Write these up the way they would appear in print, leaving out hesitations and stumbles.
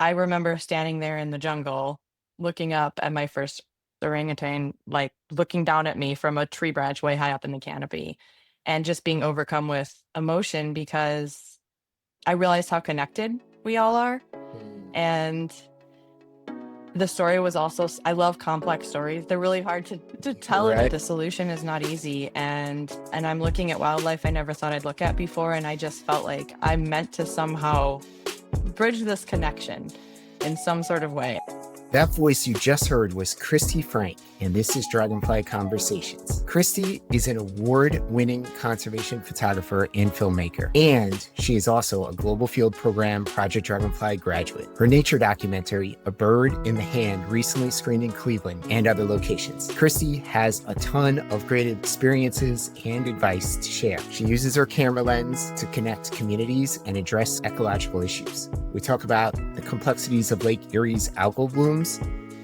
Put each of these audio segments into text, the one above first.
I remember standing there in the jungle, looking up at my first orangutan, like looking down at me from a tree branch way high up in the canopy, and just being overcome with emotion because I realized how connected we all are. Mm. And the story was also, I love complex stories. They're really hard to tell, and Right. the solution is not easy. And I'm looking at wildlife I never thought I'd look at before, and I just felt like I'm meant to somehow bridge this connection in some sort of way. That voice you just heard was Christy Frank, and this is Dragonfly Conversations. Christy is an award-winning conservation photographer and filmmaker, and she is also a Global Field Program Project Dragonfly graduate. Her nature documentary, A Bird in the Hand, recently screened in Cleveland and other locations. Christy has a ton of great experiences and advice to share. She uses her camera lens to connect communities and address ecological issues. We talk about the complexities of Lake Erie's algal blooms,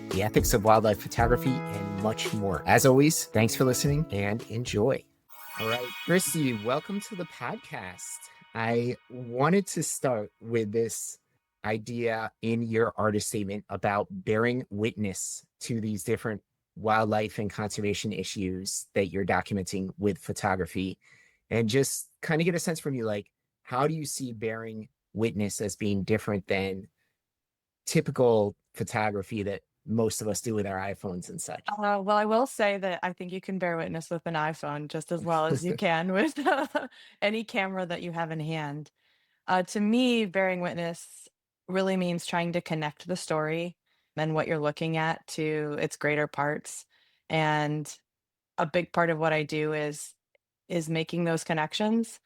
the ethics of wildlife photography, and much more. As always, thanks for listening and enjoy. All right, Christy, welcome to the podcast. I wanted to start with this idea in your artist statement about bearing witness to these different wildlife and conservation issues that you're documenting with photography, and just kind of get a sense from you, like, how do you see bearing witness as being different than typical photography that most of us do with our iPhones and such? Well, I will say that I think you can bear witness with an iPhone just as well as you can with any camera that you have in hand. To me, bearing witness really means trying to connect the story and what you're looking at to its greater parts. And a big part of what I do is making those connections.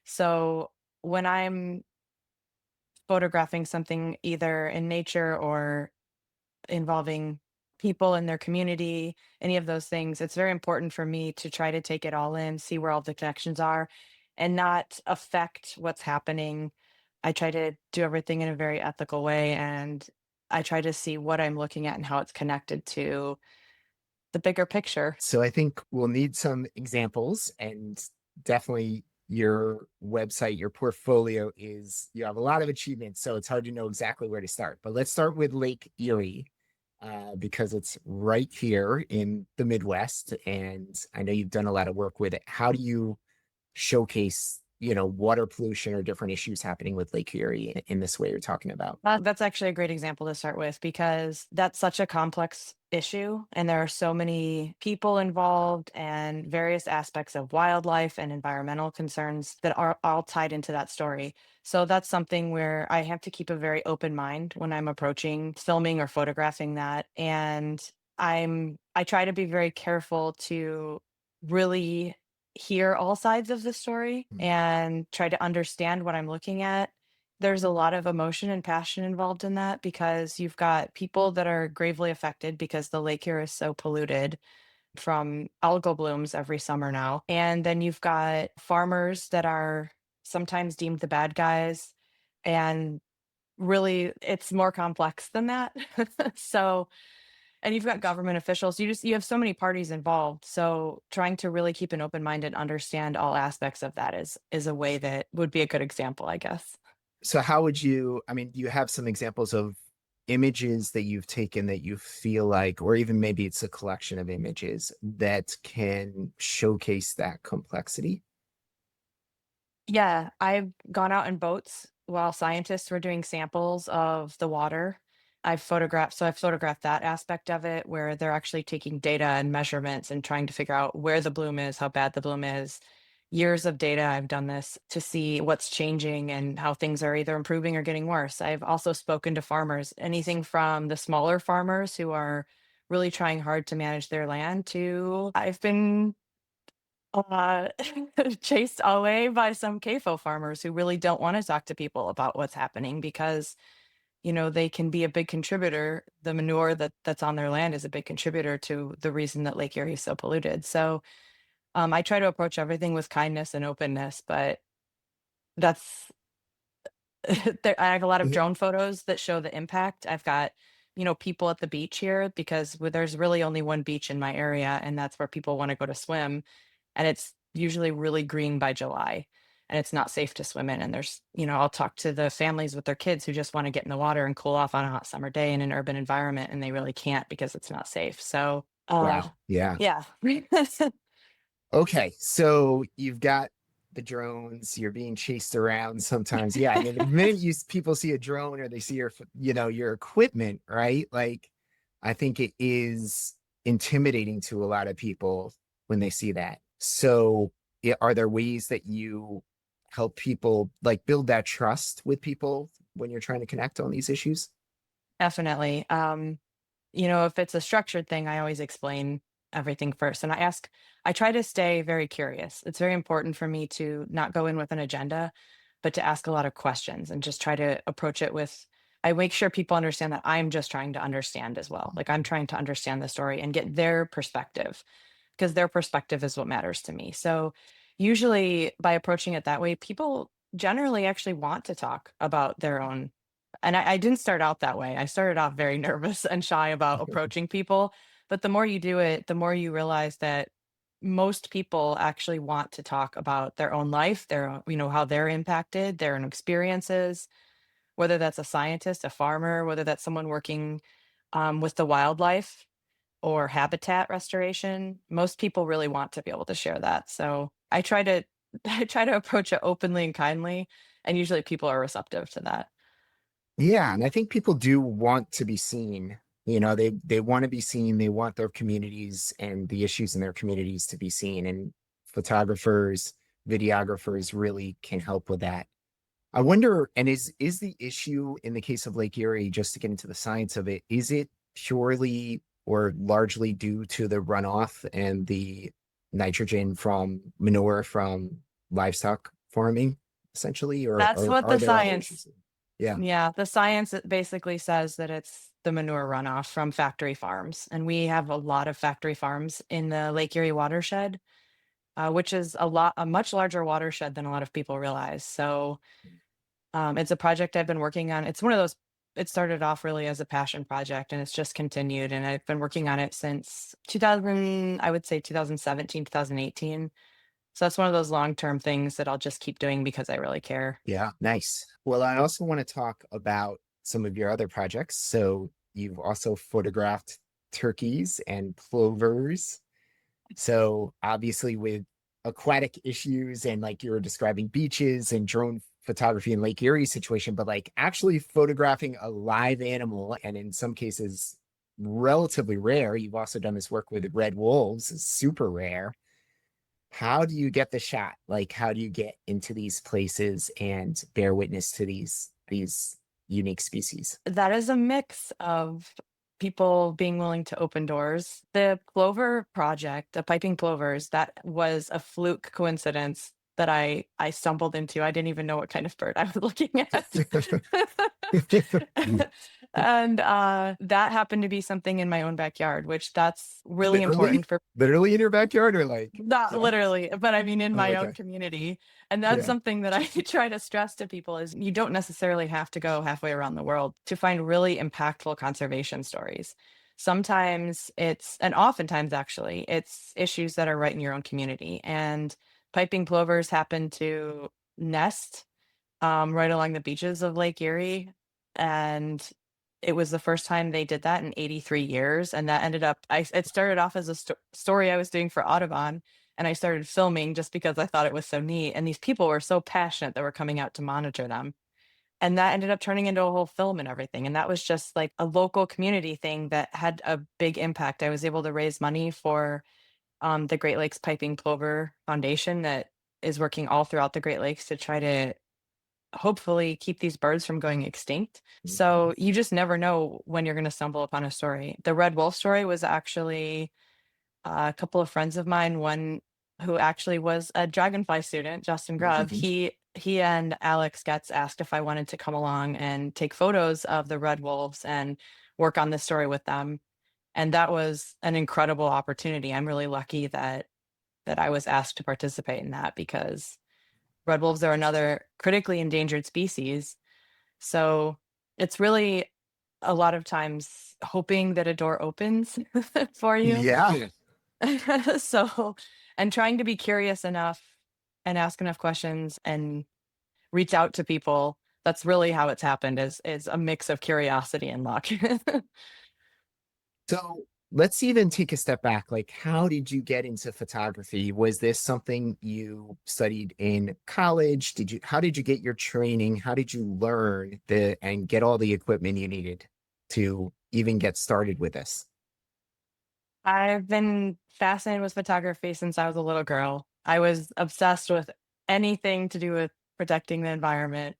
So when I'm photographing something either in nature or involving people in their community, any of those things, it's very important for me to try to take it all in, see where all the connections are, and not affect what's happening. I try to do everything in a very ethical way, and I try to see what I'm looking at and how it's connected to the bigger picture. So I think we'll need some examples, and definitely your website, your portfolio is, you have a lot of achievements, so it's hard to know exactly where to start. But let's start with Lake Erie, because it's right here in the Midwest, and I know you've done a lot of work with it. How do you showcase, water pollution or different issues happening with Lake Erie in this way you're talking about? That's actually a great example to start with because that's such a complex issue, and there are so many people involved and various aspects of wildlife and environmental concerns that are all tied into that story. So that's something where I have to keep a very open mind when I'm approaching filming or photographing that. And I try to be very careful to really hear all sides of the story and try to understand what I'm looking at. There's a lot of emotion and passion involved in that because you've got people that are gravely affected because the lake here is so polluted from algal blooms every summer now. And then you've got farmers that are sometimes deemed the bad guys. And really, it's more complex than that. So, and you've got government officials. You have so many parties involved. So trying to really keep an open mind and understand all aspects of that is a way that would be a good example, I guess. So how would you, I mean, do you have some examples of images that you've taken that you feel like, or even maybe it's a collection of images that can showcase that complexity? Yeah, I've gone out in boats while scientists were doing samples of the water. I've photographed that aspect of it where they're actually taking data and measurements and trying to figure out where the bloom is, how bad the bloom is. Years of data, I've done this to see what's changing and how things are either improving or getting worse. I've also spoken to farmers, anything from the smaller farmers who are really trying hard to manage their land to I've been uh, chased away by some CAFO farmers who really don't want to talk to people about what's happening because, they can be a big contributor. The manure that's on their land is a big contributor to the reason that Lake Erie is so polluted. So I try to approach everything with kindness and openness, but that's I have a lot of Mhm. drone photos that show the impact. I've got, people at the beach here because there's really only one beach in my area, and that's where people want to go to swim. And it's usually really green by July. and it's not safe to swim in. And there's, I'll talk to the families with their kids who just want to get in the water and cool off on a hot summer day in an urban environment, and they really can't because it's not safe. So, Wow. Yeah. yeah. Okay. So you've got the drones, you're being chased around sometimes. Yeah. I mean, the minute people see a drone or they see your equipment, right? Like, I think it is intimidating to a lot of people when they see that. So, are there ways that you help people like build that trust with people when you're trying to connect on these issues? Definitely. If it's a structured thing, I always explain everything first. And I try to stay very curious. It's very important for me to not go in with an agenda, but to ask a lot of questions and just try to approach it I make sure people understand that I'm just trying to understand as well. Like I'm trying to understand the story and get their perspective, because their perspective is what matters to me. So usually by approaching it that way, people generally actually want to talk about their own. And I didn't start out that way. I started off very nervous and shy about approaching people. But the more you do it, the more you realize that most people actually want to talk about their own life, how they're impacted, their own experiences, whether that's a scientist, a farmer, whether that's someone working with the wildlife or habitat restoration. Most people really want to be able to share that. So I try to I try to approach it openly and kindly, and usually people are receptive to that. Yeah, and I think people do want to be seen. They want to be seen. They want their communities and the issues in their communities to be seen. And photographers, videographers really can help with that. I wonder, and is the issue in the case of Lake Erie, just to get into the science of it, is it purely or largely due to the runoff and the nitrogen from manure from livestock farming, essentially, That's or what are the there other issues? science Yeah. Yeah, the science it basically says that it's the manure runoff from factory farms, and we have a lot of factory farms in the Lake Erie watershed, which is a much larger watershed than a lot of people realize. So, it's a project I've been working on. It's one of those. It started off really as a passion project, and it's just continued. And I've been working on it since 2000, I would say 2017, 2018. So that's one of those long-term things that I'll just keep doing because I really care. Yeah, nice. Well, I also want to talk about some of your other projects. So you've also photographed turkeys and plovers. So obviously with aquatic issues and like you were describing beaches and drone photography in Lake Erie situation, but like actually photographing a live animal and in some cases relatively rare. You've also done this work with red wolves, is super rare. How do you get the shot? Like, how do you get into these places and bear witness to these unique species? That is a mix of people being willing to open doors. The plover project, the piping plovers, that was a fluke coincidence that I stumbled into. I didn't even know what kind of bird I was looking at. And that happened to be something in my own backyard, which that's really Literally, important for. literally in your backyard, or like, Not yeah. literally, but I mean in Oh, my own okay, community. And that's yeah. something that I try to stress to people is you don't necessarily have to go halfway around the world to find really impactful conservation stories. Sometimes and oftentimes actually, it's issues that are right in your own community. And piping plovers happen to nest right along the beaches of Lake Erie. And it was the first time they did that in 83 years. And that ended up, it started off as a story I was doing for Audubon. And I started filming just because I thought it was so neat. And these people were so passionate that were coming out to monitor them. And that ended up turning into a whole film and everything. And that was just like a local community thing that had a big impact. I was able to raise money for the Great Lakes Piping Plover Foundation that is working all throughout the Great Lakes to try to hopefully keep these birds from going extinct. Mhm. So you just never know when you're going to stumble upon a story. The red wolf story was actually a couple of friends of mine, one who actually was a dragonfly student, Justin Grubb. He and Alex Getz asked if I wanted to come along and take photos of the red wolves and work on this story with them. And that was an incredible opportunity. I'm really lucky that I was asked to participate in that because red wolves are another critically endangered species. So it's really a lot of times hoping that a door opens for you. Yeah. So, and trying to be curious enough. and ask enough questions and reach out to people, that's really how it's happened is a mix of curiosity and luck. So let's even take a step back. Like, how did you get into photography? Was this something you studied in college? How did you get your training? How did you learn and get all the equipment you needed to even get started with this? I've been fascinated with photography since I was a little girl. I was obsessed with anything to do with protecting the environment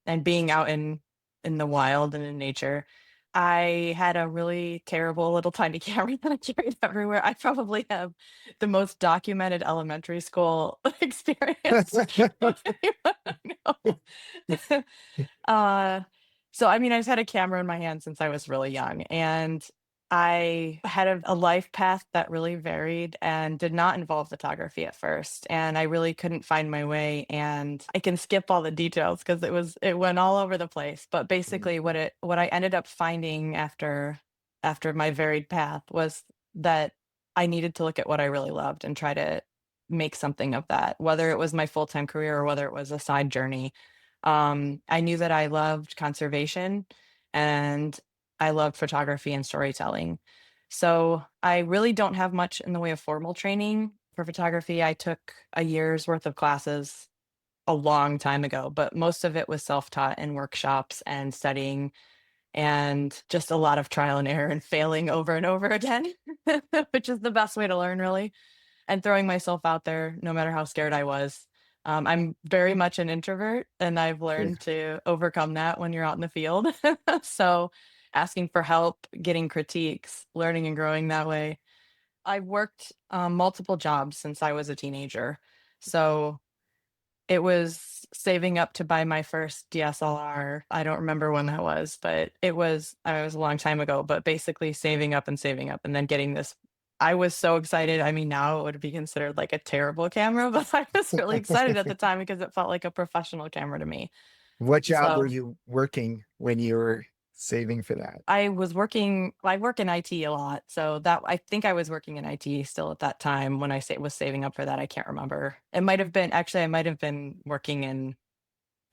and being out in the wild and in nature. I had a really terrible little tiny camera that I carried everywhere. I probably have the most documented elementary school experience of anyone I know. Uh, so I mean, I just had a camera in my hand since I was really young, and I had a life path that really varied and did not involve photography at first. And I really couldn't find my way. And I can skip all the details because it went all over the place. But basically what I ended up finding after my varied path was that I needed to look at what I really loved and try to make something of that, whether it was my full-time career or whether it was a side journey. I knew that I loved conservation and I loved photography and storytelling. So I really don't have much in the way of formal training for photography. I took a year's worth of classes a long time ago, but most of it was self-taught in workshops and studying and just a lot of trial and error and failing over and over again, which is the best way to learn, really, and throwing myself out there no matter how scared I was. I'm very much an introvert, and I've Yeah. learned to overcome that when you're out in the field. So, asking for help, getting critiques, learning and growing that way. I've worked multiple jobs since I was a teenager. So, it was saving up to buy my first DSLR. I don't remember when that was, but it was a long time ago, but basically saving up and then getting this. I was so excited. I mean, now it would be considered like a terrible camera, but I was really excited at the time because it felt like a professional camera to me. What job were So you working when you were saving for that? I work in IT a lot. So that I think I was working in IT still at that time when was saving up for that. I can't remember. It might have been actually I might have been working in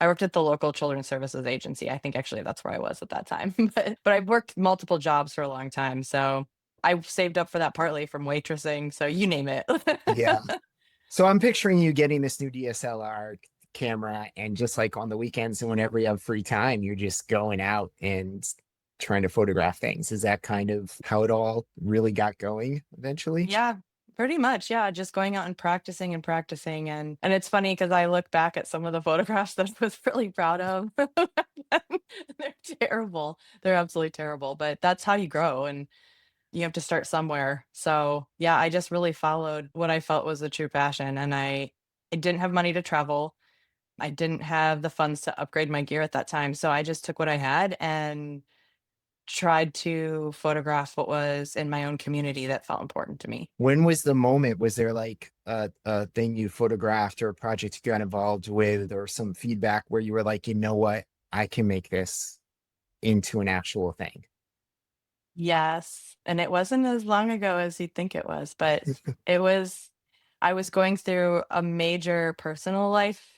I worked at the local children's services agency. I think actually that's where I was at that time. But I've worked multiple jobs for a long time. So I saved up for that partly from waitressing. So you name it. Yeah. So I'm picturing you getting this new DSLR camera and just like on the weekends and whenever you have free time, you're just going out and trying to photograph things. Is that kind of how it all really got going eventually? Yeah, pretty much. Yeah, just going out and practicing and it's funny because I look back at some of the photographs that I was really proud of. They're terrible. They're absolutely terrible, but that's how you grow and you have to start somewhere. So, yeah, I just really followed what I felt was a true passion and I didn't have money to travel. I didn't have the funds to upgrade my gear at that time, so I just took what I had and tried to photograph what was in my own community that felt important to me. When was the moment? Was there like a thing you photographed or a project you got involved with or some feedback where you were like, you know what, I can make this into an actual thing? Yes, and it wasn't as long ago as you'd think it was, but it was I was going through a major personal life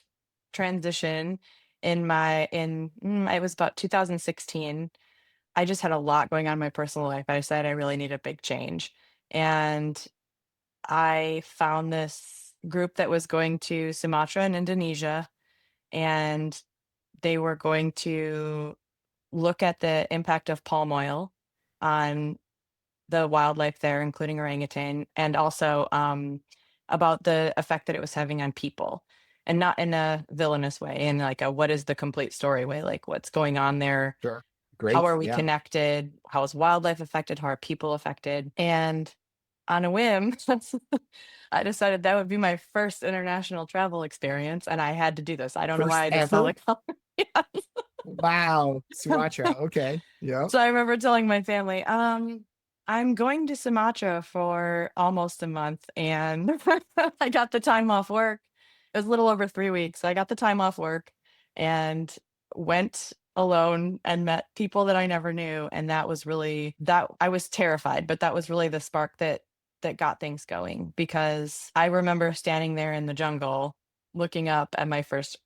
transition it was about 2016. I just had a lot going on in my personal life. I decided I really need a big change. And I found this group that was going to Sumatra in Indonesia, and they were going to look at the impact of palm oil on the wildlife there, including orangutan, and also about the effect that it was having on people. And not in a villainous way, in like a what is the complete story way, like what's going on there, Sure. how Great. are we Yeah. connected, how is wildlife affected, how are people affected. And on a whim, I decided that would be my first international travel experience, and I had to do this. I don't know First why I just felt ever? like yeah. Wow. Sumatra. Okay. Yeah. So I remember telling my family, I'm going to Sumatra for almost a month, and I got the time off work. It was a little over 3 weeks. I got the time off work and went alone and met people that I never knew, and that was really that I was terrified, but that was really the spark that got things going because I remember standing there in the jungle looking up at my first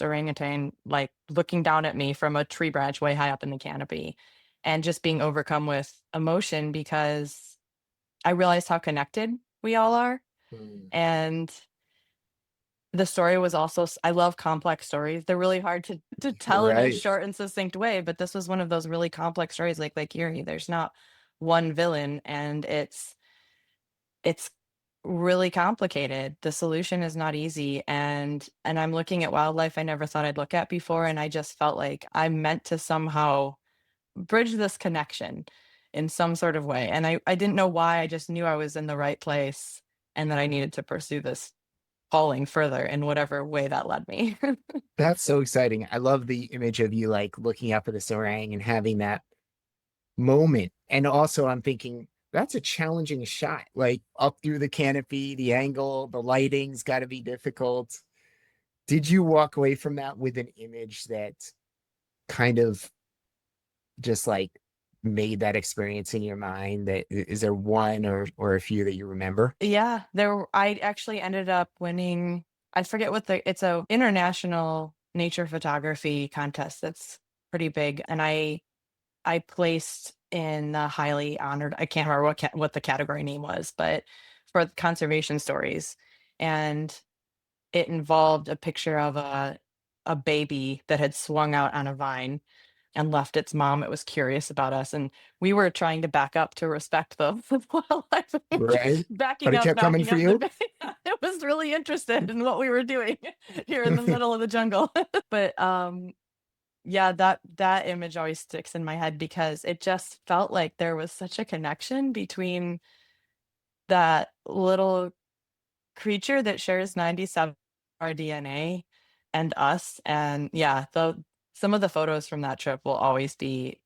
orangutan, like looking down at me from a tree branch way high up in the canopy, and just being overcome with emotion because I realized how connected we all are. Mm. And the story was also I love complex stories. They're really hard to tell in a Right. short and succinct way, but this was one of those really complex stories like Lake Erie. There's not one villain, and it's really complicated. The solution is not easy, and I'm looking at wildlife I never thought I'd look at before, and I just felt like I'm meant to somehow bridge this connection in some sort of way. And I didn't know why. I just knew I was in the right place and that I needed to pursue this calling further in whatever way that led me. That's so exciting. I love the image of you like looking up at this orang and having that moment. And also, I'm thinking that's a challenging shot, like up through the canopy, the angle, the lighting's got to be difficult. Did you walk away from that with an image that kind of just like made that experience in your mind? That is there one or a few that you remember? Yeah, I actually ended up winning. I forget what it's a international nature photography contest that's pretty big, and I placed in the highly honored, I can't remember what the category name was, but for conservation stories. And it involved a picture of a baby that had swung out on a vine and left its mom. It was curious about us, and we were trying to back up to respect the wildlife, Right. But backing it up, kept coming backing for up the you. baby. It was really interested in what we were doing here in the middle of the jungle. But yeah, that image always sticks in my head because it just felt like there was such a connection between that little creature that shares 97 our DNA and us. And yeah, the some of the photos from that trip will always be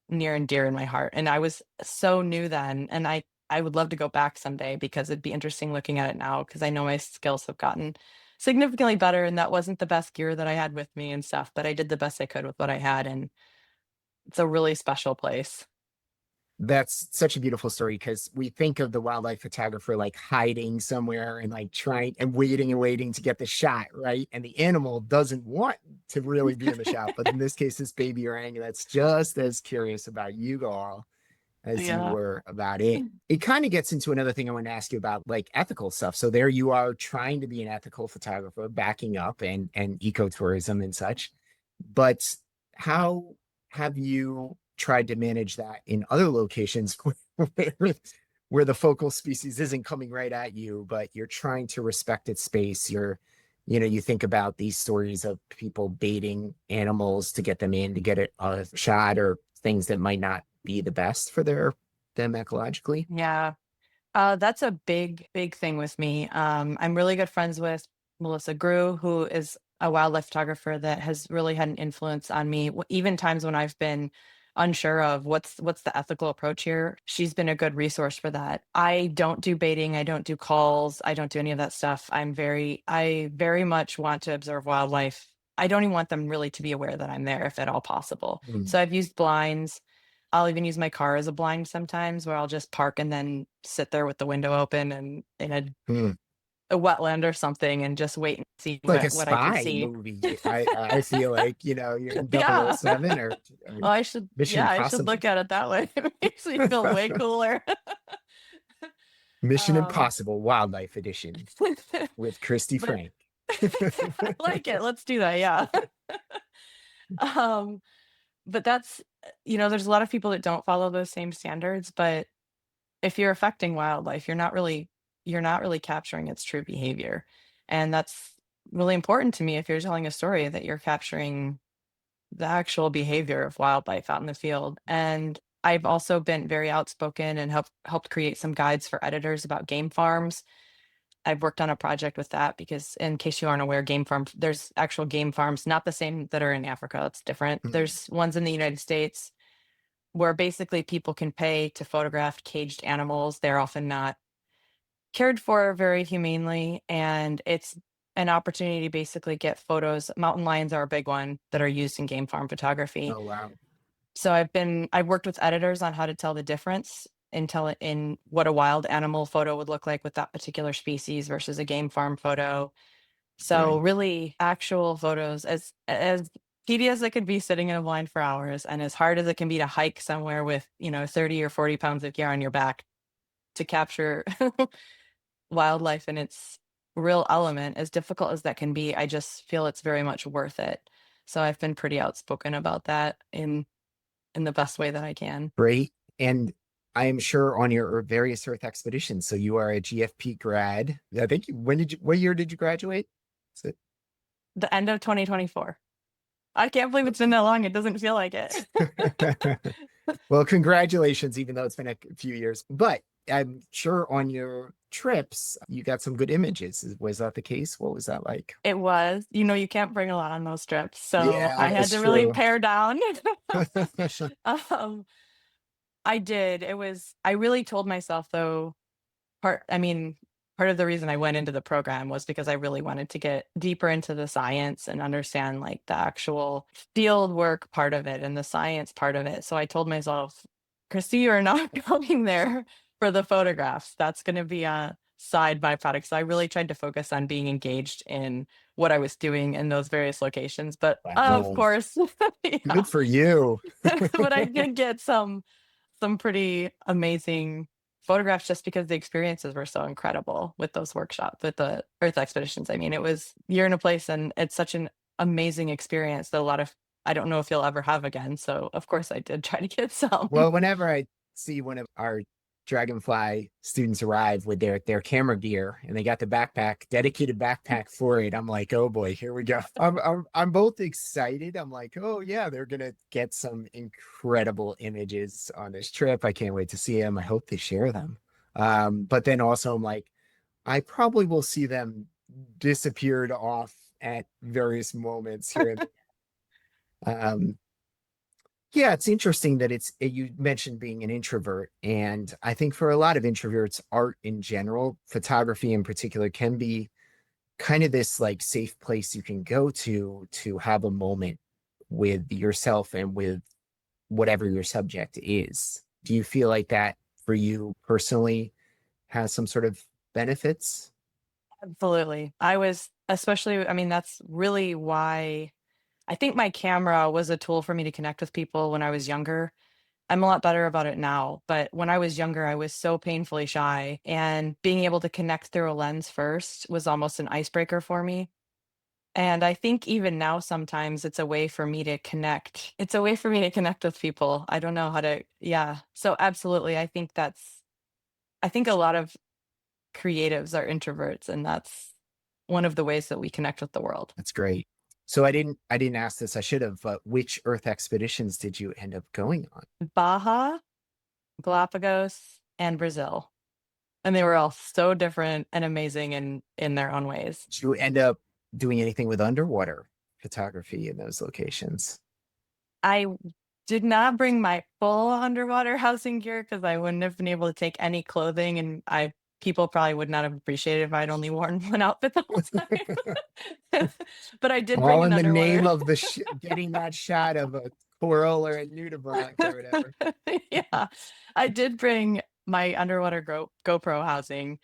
near and dear in my heart. And I was so new then, and I would love to go back someday because it'd be interesting looking at it now because I know my skills have gotten significantly better, and that wasn't the best gear that I had with me and stuff, but I did the best I could with what I had, and it's a really special place. That's such a beautiful story because we think of the wildlife photographer like hiding somewhere and like trying and waiting to get the shot, right? And the animal doesn't want to really be in the shot. But in this case, this baby orang that's just as curious about you all as you Yeah. were about it. It kind of gets into another thing I want to ask you about, like ethical stuff. So there you are trying to be an ethical photographer, backing up and ecotourism and such. But how have you tried to manage that in other locations where, where the focal species isn't coming right at you, but you're trying to respect its space? You think about these stories of people baiting animals to get them in to get it a shot or things that might not be the best for them ecologically. Yeah. That's a big, big thing with me. I'm really good friends with Melissa Grew, who is a wildlife photographer that has really had an influence on me, even times when I've been unsure of what's the ethical approach here. She's been a good resource for that. I don't do baiting, I don't do calls, I don't do any of that stuff. I very much want to observe wildlife. I don't even want them really to be aware that I'm there if at all possible. Mm. So I've used blinds. I'll even use my car as a blind sometimes where I'll just park and then sit there with the window open and in Mm. a wetland or something and just wait and see Like a what I can spy see. movie. I feel like, you're in double oh Yeah. 007 or Well, Mission I should Impossible. look at it that way. It makes me feel way cooler. Mission Um, Impossible Wildlife Edition with Christy but Frank. I like it. Let's do that. Yeah. Um, but there's a lot of people that don't follow those same standards, but if you're affecting wildlife, you're not really capturing its true behavior. And that's really important to me if you're telling a story that you're capturing the actual behavior of wildlife out in the field. And I've also been very outspoken and helped create some guides for editors about game farms. I've worked on a project with that because in case you aren't aware, there's actual game farms, not the same that are in Africa. It's different. Mm. There's ones in the United States where basically people can pay to photograph caged animals. They're often not cared for very humanely, and it's an opportunity to basically get photos. Mountain lions are a big one that are used in game farm photography. Oh, wow. So I've worked with editors on how to tell the difference in what a wild animal photo would look like with that particular species versus a game farm photo. So Right. really actual photos, as tedious as it could be sitting in a blind for hours and as hard as it can be to hike somewhere with, 30 or 40 pounds of gear on your back to capture wildlife in its real element, as difficult as that can be, I just feel it's very much worth it. So I've been pretty outspoken about that in the best way that I can. Great. And I am sure on your various Earth expeditions, so you are a GFP grad. I think what year did you graduate? Is it? The end of 2024. I can't believe it's been that long. It doesn't feel like it. Well, congratulations, even though it's been a few years. But I'm sure on your trips, you got some good images. Was that the case? What was that like? It was, you can't bring a lot on those trips. So Yeah, I had that's to really true. pare down. um, I did. I really told myself though, I mean, part of the reason I went into the program was because I really wanted to get deeper into the science and understand like the actual field work part of it and the science part of it. So I told myself, Christy, you're not going there for the photographs. That's going to be a side byproduct. So I really tried to focus on being engaged in what I was doing in those various locations. But of Wow. course, yeah, Good for you. but I did get some pretty amazing photographs just because the experiences were so incredible with those workshops, with the Earth expeditions. I mean, it was you're in a place and it's such an amazing experience that I don't know if you'll ever have again. So of course I did try to get some. Well, whenever I see one of our Dragonfly students arrive with their camera gear and they got the backpack, dedicated backpack for it, I'm like, oh boy, here we go. I'm both excited. I'm like, oh yeah, they're gonna get some incredible images on this trip. I can't wait to see them. I hope they share them. But then also I'm like, I probably will see them disappeared off at various moments here and there. Yeah, it's interesting that you mentioned being an introvert. And I think for a lot of introverts, art in general, photography in particular, can be kind of this like safe place you can go to have a moment with yourself and with whatever your subject is. Do you feel like that for you personally has some sort of benefits? Absolutely. I was especially, I mean, that's really why I think my camera was a tool for me to connect with people when I was younger. I'm a lot better about it now, but when I was younger, I was so painfully shy, and being able to connect through a lens first was almost an icebreaker for me. And I think even now, sometimes it's a way for me to connect. It's a way for me to connect with people. I don't know how to, yeah. So, absolutely. I think a lot of creatives are introverts, and that's one of the ways that we connect with the world. That's great. So I didn't ask this. I should have, but which Earth expeditions did you end up going on? Baja, Galapagos, and Brazil. And they were all so different and amazing in their own ways. Did you end up doing anything with underwater photography in those locations? I did not bring my full underwater housing gear because I wouldn't have been able to take any clothing, and I people probably would not have appreciated if I'd only worn one outfit the whole time. But I did bring All an in the name underwater. of getting that shot of a coral or a nudibranch or whatever. Yeah, I did bring my underwater GoPro housing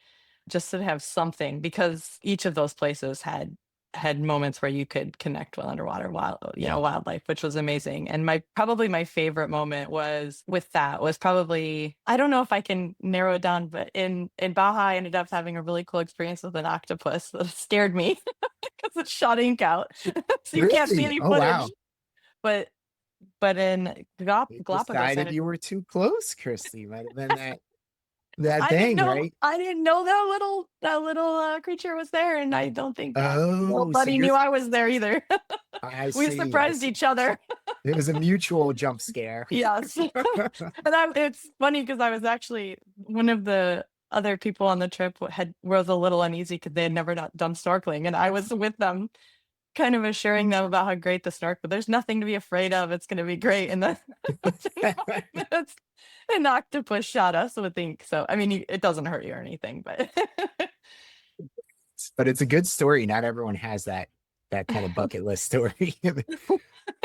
just to have something, because each of those places had moments where you could connect with underwater Yeah. wildlife, which was amazing. And my favorite moment was probably, I don't know if I can narrow it down, but in Baja, I ended up having a really cool experience with an octopus that scared me because it shot ink out, so you can't see Really? any Oh wow. footage. But in It Galapagos, decided you were too close, Christy. Might have been that I didn't thing, know right? I didn't know that little creature was there, and I don't think Oh, so nobody you're knew I was there either. I We see, I surprised see. each other. It was a mutual jump scare. Yes. It's funny because I was actually one of the other people on the trip was a little uneasy because they had never done snorkeling, and I was with them, kind of assuring them about how great the snorkel. There's nothing to be afraid of. It's going to be great. And then within 5 minutes, an octopus shot us with ink. So I mean, it doesn't hurt you or anything, but But it's a good story. Not everyone has that kind of bucket list story.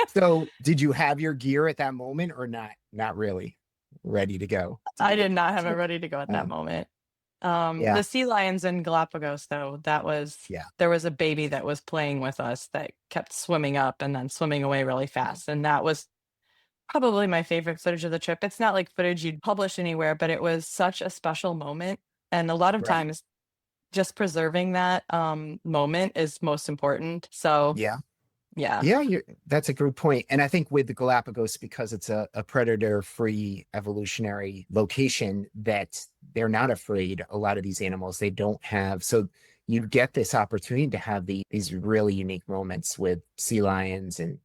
So, did you have your gear at that moment or not? Not really ready to go. I did not have it ready to go at that Uh, moment. Yeah. The sea lions in Galapagos, though, Yeah. there was a baby that was playing with us that kept swimming up and then swimming away really fast. And that was probably my favorite footage of the trip. It's not like footage you'd publish anywhere, but it was such a special moment. And a lot of Right. times just preserving that moment is most important. So Yeah. yeah. Yeah, that's a good point. And I think with the Galapagos, because it's a predator-free evolutionary location, that they're not afraid. A lot of these animals, they don't have. So you get this opportunity to have these really unique moments with sea lions and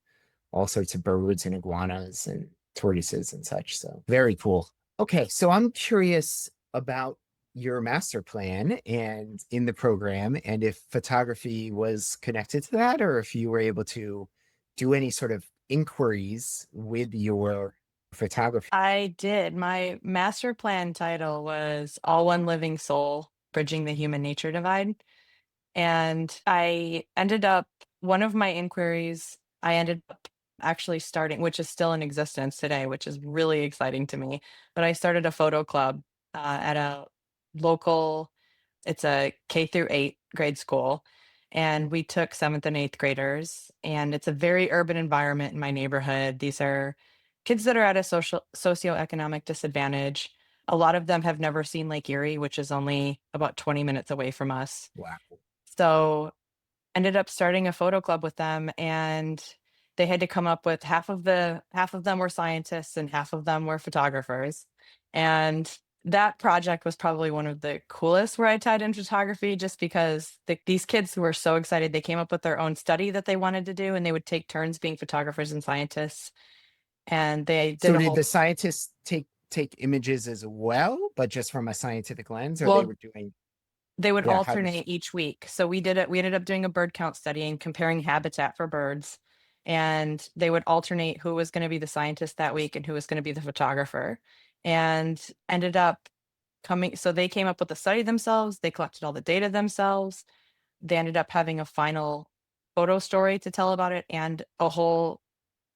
all sorts of birds and iguanas and tortoises and such. So very cool. Okay, so I'm curious about your master plan and in the program, and if photography was connected to that, or if you were able to do any sort of inquiries with your photography. I did. My master plan title was All One Living Soul, Bridging the Human Nature Divide. And I ended up, one of my inquiries, I ended up actually starting, which is still in existence today, which is really exciting to me. But I started a photo club at a local, it's a K through 8 grade school. And we took seventh and eighth graders, and it's a very urban environment in my neighborhood. These are kids that are at a socioeconomic disadvantage. A lot of them have never seen Lake Erie, which is only about 20 minutes away from us. Wow. So ended up starting a photo club with them, and they had to come up with half of them were scientists and half of them were photographers. And that project was probably one of the coolest where I tied in photography just because these kids who were so excited, they came up with their own study that they wanted to do, and they would take turns being photographers and scientists. And they did So a did whole, the scientists take images as well, but just from a scientific lens, or they well, were doing, they would yeah, how does, alternate each week. So we ended up doing a bird count study and comparing habitat for birds. And they would alternate who was going to be the scientist that week and who was going to be the photographer. And ended up coming, so they came up with the study themselves, they collected all the data themselves. They ended up having a final photo story to tell about it and a whole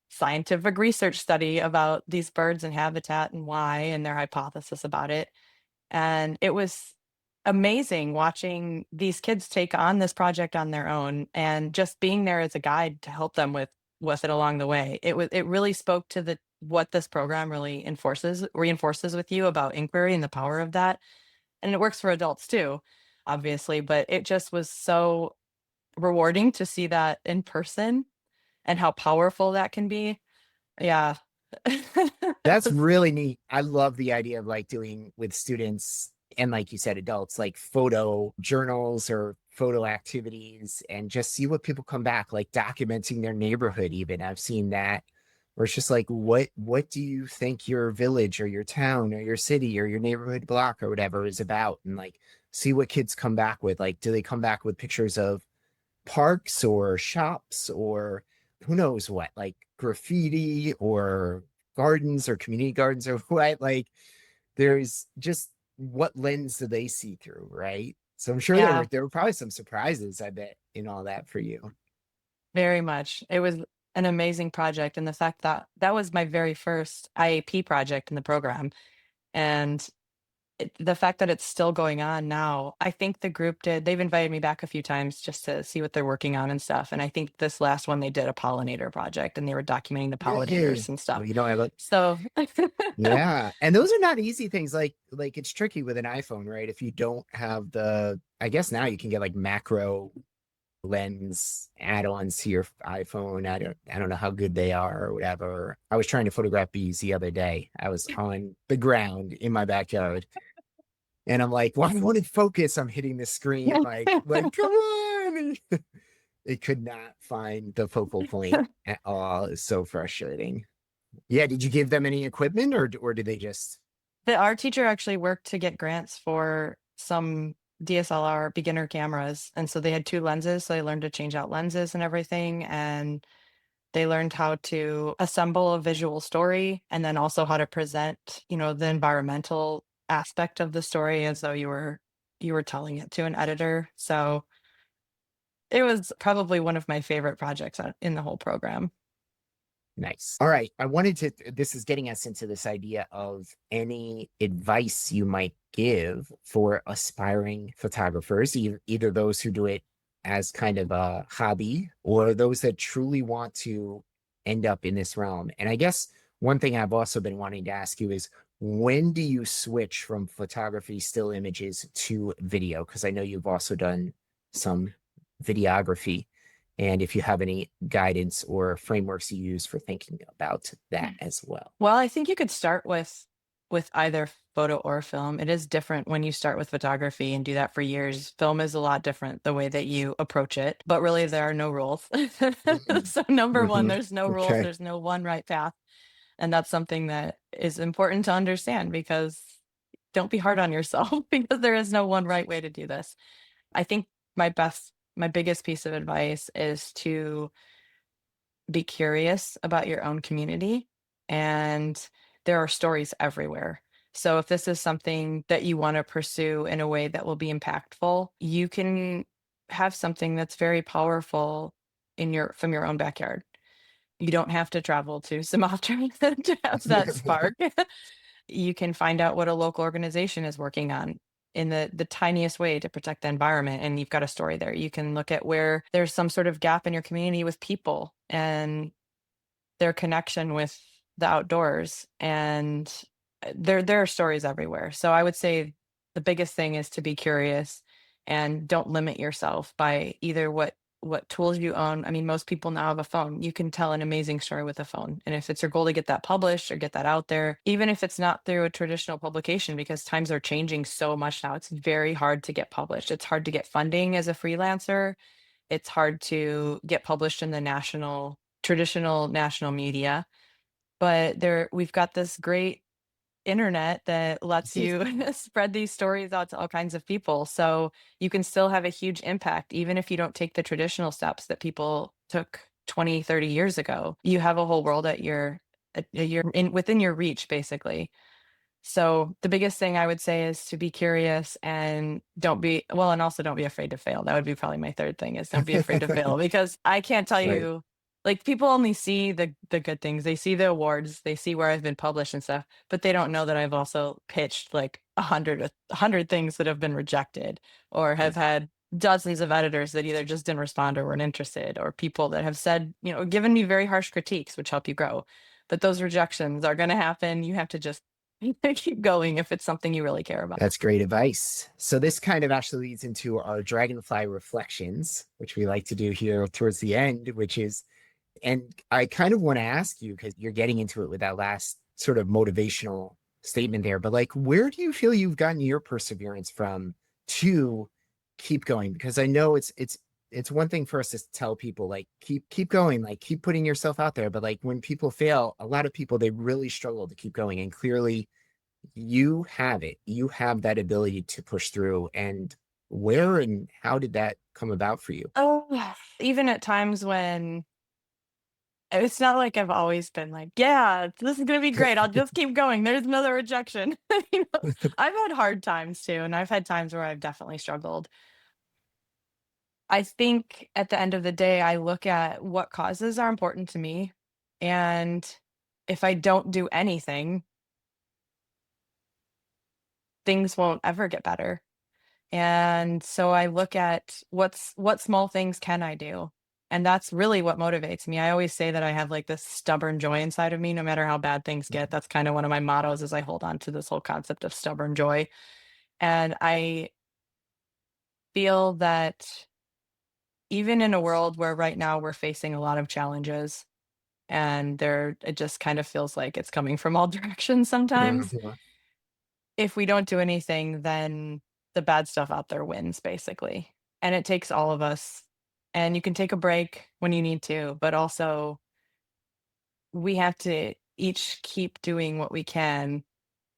scientific research study about these birds and habitat and why and their hypothesis about it. And it was amazing watching these kids take on this project on their own and just being there as a guide to help them with it along the way. It really spoke to the what this program really reinforces with you about inquiry and the power of that. And it works for adults too, obviously, but it just was so rewarding to see that in person and how powerful that can be. Yeah. It that's was really neat. I love the idea of like doing with students and like you said, adults, like photo journals or photo activities and just see what people come back, like documenting their neighborhood even. I've seen that where it's just like, what do you think your village or your town or your city or your neighborhood block or whatever is about? And like see what kids come back with. Like, do they come back with pictures of parks or shops or who knows what, like graffiti or gardens or community gardens or what? Like, there's just what lens do they see through, right? So I'm sure yeah, there were probably some surprises, I bet, in all that for you. very much. It was an amazing project, and the fact that that was my very first IAP project in the program, and the fact that it's still going on now, I think the group they've invited me back a few times just to see what they're working on and stuff. And I think this last one they did a pollinator project and they were documenting the Yay. pollinators and Well, stuff. you know, I look, So yeah. And those are not easy things. Like it's tricky with an iPhone, right? If you don't have the, I guess now you can get like macro lens add-ons to your iPhone. I don't know how good they are or whatever. I was trying to photograph bees the other day. I was on the ground in my backyard and I'm like, well, I want to focus. I'm hitting the screen like come on. It could not find the focal point at all. It's so frustrating. Yeah, did you give them any equipment or did they just the art teacher actually worked to get grants for some DSLR beginner cameras. And so they had two lenses. So they learned to change out lenses and everything. And they learned how to assemble a visual story and then also how to present, the environmental aspect of the story as though you were telling it to an editor. So it was probably one of my favorite projects in the whole program. Nice. All right. I wanted to, this is getting us into this idea of any advice you might give for aspiring photographers, either those who do it as kind of a hobby or those that truly want to end up in this realm. And I guess one thing I've also been wanting to ask you is, when do you switch from photography, still images to video? Because I know you've also done some videography, and if you have any guidance or frameworks you use for thinking about that as well. Well, I think you could start with either photo or film. It is different when you start with photography and do that for years. Film is a lot different the way that you approach it, but really there are no rules. So number one, Mhm. there's no rules, Okay. there's no one right path. And that's something that is important to understand, because don't be hard on yourself because there is no one right way to do this. I think my biggest piece of advice is to be curious about your own community, and there are stories everywhere. So if this is something that you want to pursue in a way that will be impactful, you can have something that's very powerful in your from your own backyard. You don't have to travel to Sumatra to have that spark. You can find out what a local organization is working on in the tiniest way to protect the environment, and you've got a story there. You can look at where there's some sort of gap in your community with people and their connection with the outdoors, and there are stories everywhere. So I would say the biggest thing is to be curious and don't limit yourself by either what tools you own. I mean, most people now have a phone. You can tell an amazing story with a phone. And if it's your goal to get that published or get that out there, even if it's not through a traditional publication, because times are changing so much now, it's very hard to get published. It's hard to get funding as a freelancer. It's hard to get published in the traditional national media. But we've got this great internet that lets you spread these stories out to all kinds of people. So you can still have a huge impact, even if you don't take the traditional steps that people took 20, 30 years ago. You have a whole world at your in within your reach, basically. So the biggest thing I would say is to be curious and and also don't be afraid to fail. That would be probably my third thing, is don't be afraid to fail, because I can't tell Right. you, like, people only see the good things. They see the awards, they see where I've been published and stuff, but they don't know that I've also pitched like a hundred things that have been rejected, or have had dozens of editors that either just didn't respond or weren't interested, or people that have said, given me very harsh critiques, which help you grow. But those rejections are going to happen. You have to just keep going if it's something you really care about. That's great advice. So this kind of actually leads into our dragonfly reflections, which we like to do here towards the end, which is, and I kind of want to ask you, because you're getting into it with that last sort of motivational statement there, but like, where do you feel you've gotten your perseverance from to keep going? Because I know it's one thing for us to tell people, like, keep going, like keep putting yourself out there, but like when people fail, a lot of people, they really struggle to keep going, and clearly you have it. You have that ability to push through. And where and how did that come about for you? Oh, even at times when it's not like I've always been like, yeah, this is gonna be great. I'll just keep going. There's another rejection. you know, I've had hard times too, and I've had times where I've definitely struggled. I think at the end of the day, I look at what causes are important to me. And if I don't do anything, things won't ever get better. And so I look at what small things can I do? And that's really what motivates me. I always say that I have like this stubborn joy inside of me no matter how bad things get. That's kind of one of my mottos, is I hold on to this whole concept of stubborn joy. And I feel that even in a world where right now we're facing a lot of challenges, and it just kind of feels like it's coming from all directions sometimes. Mhm. If we don't do anything, then the bad stuff out there wins, basically. And it takes all of us. And you can take a break when you need to, but also we have to each keep doing what we can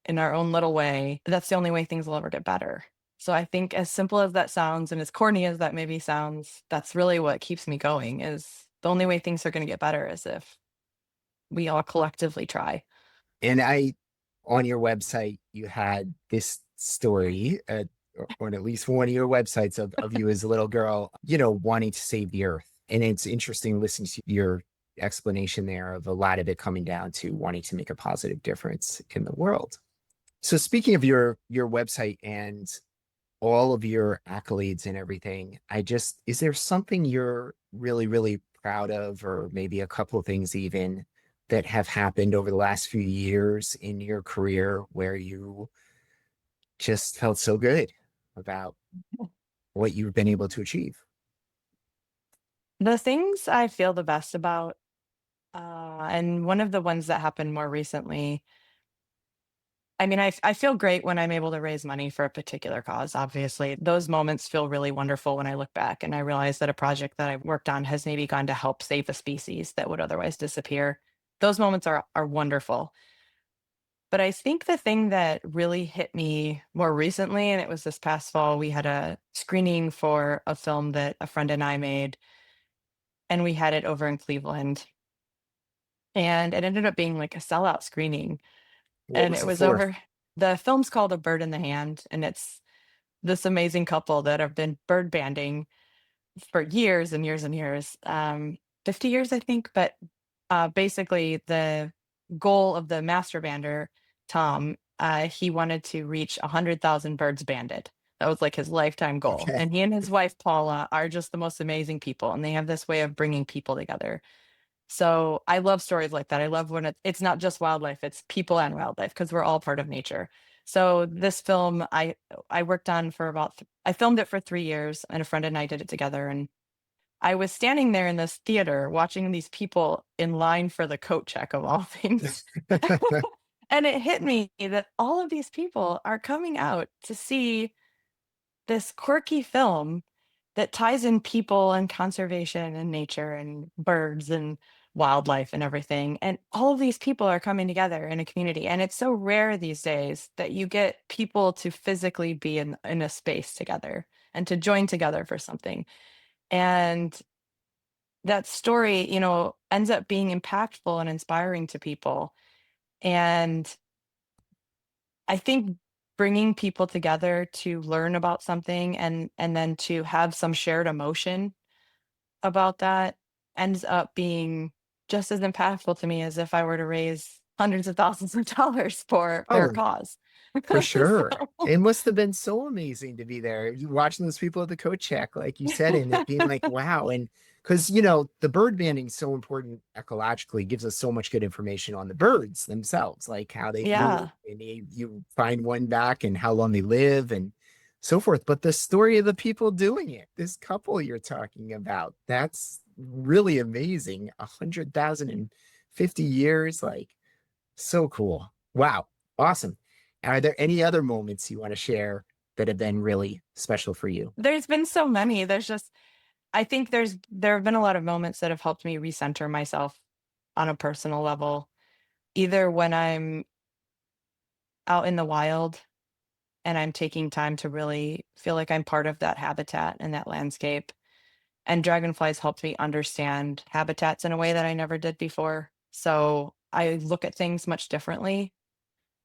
in our own little way. That's the only way things will ever get better. So I think, as simple as that sounds and as corny as that maybe sounds, that's really what keeps me going. Is the only way things are going to get better is if we all collectively try. And on your website, you had this story, on at least one of your websites, of you as a little girl, wanting to save the earth. And it's interesting listening to your explanation there of a lot of it coming down to wanting to make a positive difference in the world. So speaking of your website and all of your accolades and everything, is there something you're really, really proud of, or maybe a couple of things even that have happened over the last few years in your career where you just felt so good about what you've been able to achieve? The things I feel the best about, and one of the ones that happened more recently, I mean, I feel great when I'm able to raise money for a particular cause, obviously. Those moments feel really wonderful when I look back and I realize that a project that I worked on has maybe gone to help save a species that would otherwise disappear. Those moments are wonderful. But I think the thing that really hit me more recently, and it was this past fall, we had a screening for a film that a friend and I made, and we had it over in Cleveland. And it ended up being like a sellout screening. What And was it it was for? over the film's called A Bird in the Hand, and it's this amazing couple that have been bird banding for years and years and years, 50 years, I think. But basically, the goal of the master bander, Tom, he wanted to reach 100,000 birds banded. That was like his lifetime goal. Okay. And he and his wife, Paula, are just the most amazing people. And they have this way of bringing people together. So I love stories like that. I love when it's not just wildlife, it's people and wildlife because we're all part of nature. So this film I worked on for I filmed it for 3 years and a friend and I did it together, and I was standing there in this theater watching these people in line for the coat check of all things. And it hit me that all of these people are coming out to see this quirky film that ties in people and conservation and nature and birds and wildlife and everything. And all of these people are coming together in a community. And it's so rare these days that you get people to physically be in a space together and to join together for something. And that story, ends up being impactful and inspiring to people. And I think bringing people together to learn about something and then to have some shared emotion about that ends up being just as impactful to me as if I were to raise hundreds of thousands of dollars for a Oh, cause. for sure. So, It must have been so amazing to be there, watching those people at the coat check, like you said, and it being like, wow. And because, the bird banding is so important ecologically, gives us so much good information on the birds themselves, like how they move, yeah. and you find one back and how long they live and so forth. But the story of the people doing it, this couple you're talking about, that's really amazing. 150 years, like so cool. Wow. Awesome. Are there any other moments you want to share that have been really special for you? There's been so many. I think there have been a lot of moments that have helped me recenter myself on a personal level, either when I'm out in the wild and I'm taking time to really feel like I'm part of that habitat and that landscape. And dragonflies helped me understand habitats in a way that I never did before. So I look at things much differently.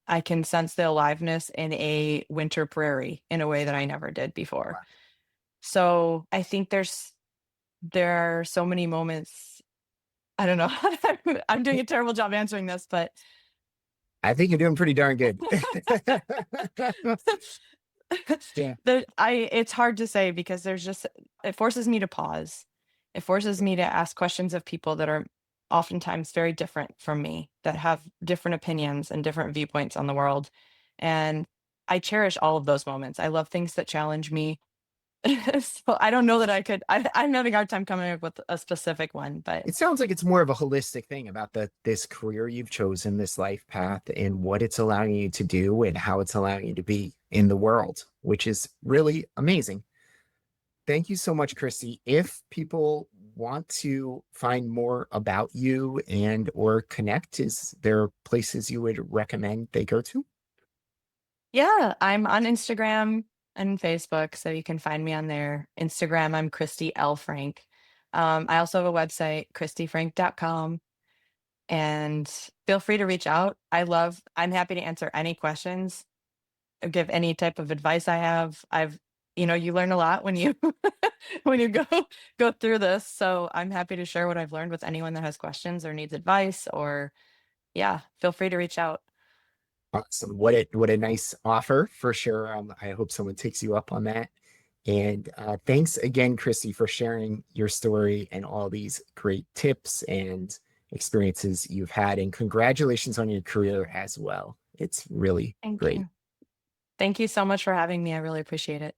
I can sense the aliveness in a winter prairie in a way that I never did before. Wow. So I think there are so many moments. I don't know. I'm doing a terrible job answering this, but I think you're doing pretty darn good. Yeah. it's hard to say because it forces me to pause. It forces me to ask questions of people that are oftentimes very different from me, that have different opinions and different viewpoints on the world. And I cherish all of those moments. I love things that challenge me. So I don't know that I'm having a hard time coming up with a specific one, but It sounds like it's more of a holistic thing about this career you've chosen, this life path, and what it's allowing you to do and how it's allowing you to be in the world, which is really amazing. Thank you so much, Christy. If people want to find more about you and or connect, is there places you would recommend they go to? yeah, I'm on Instagram and Facebook, so you can find me on there. Instagram, I'm Christy L. Frank. I also have a website, christyfrank.com, and feel free to reach out. I'm happy to answer any questions, or give any type of advice I have. you learn a lot when you when you go through this. So I'm happy to share what I've learned with anyone that has questions or needs advice, or yeah, feel free to reach out. Awesome. What a nice offer for sure. I hope someone takes you up on that. And thanks again, Christy, for sharing your story and all these great tips and experiences you've had. And congratulations on your career as well. It's really Thank great. you. Thank you so much for having me. I really appreciate it.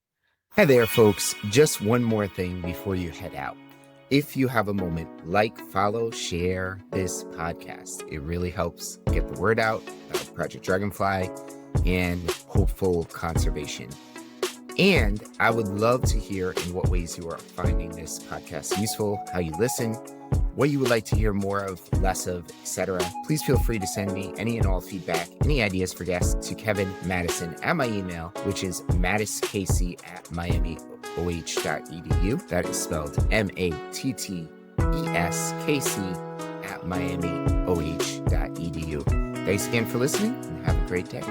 Hi there, folks. Just one more thing before you head out. If you have a moment, like, follow, share this podcast. It really helps get the word out about Project Dragonfly and hopeful conservation. And I would love to hear in what ways you are finding this podcast useful, how you listen, what you would like to hear more of, less of, etc. Please feel free to send me any and all feedback, any ideas for guests to Kevin Madison at my email, which is mattiskc@miamioh.edu. That is spelled MATTESKC@miamioh.edu. Thanks again for listening and have a great day.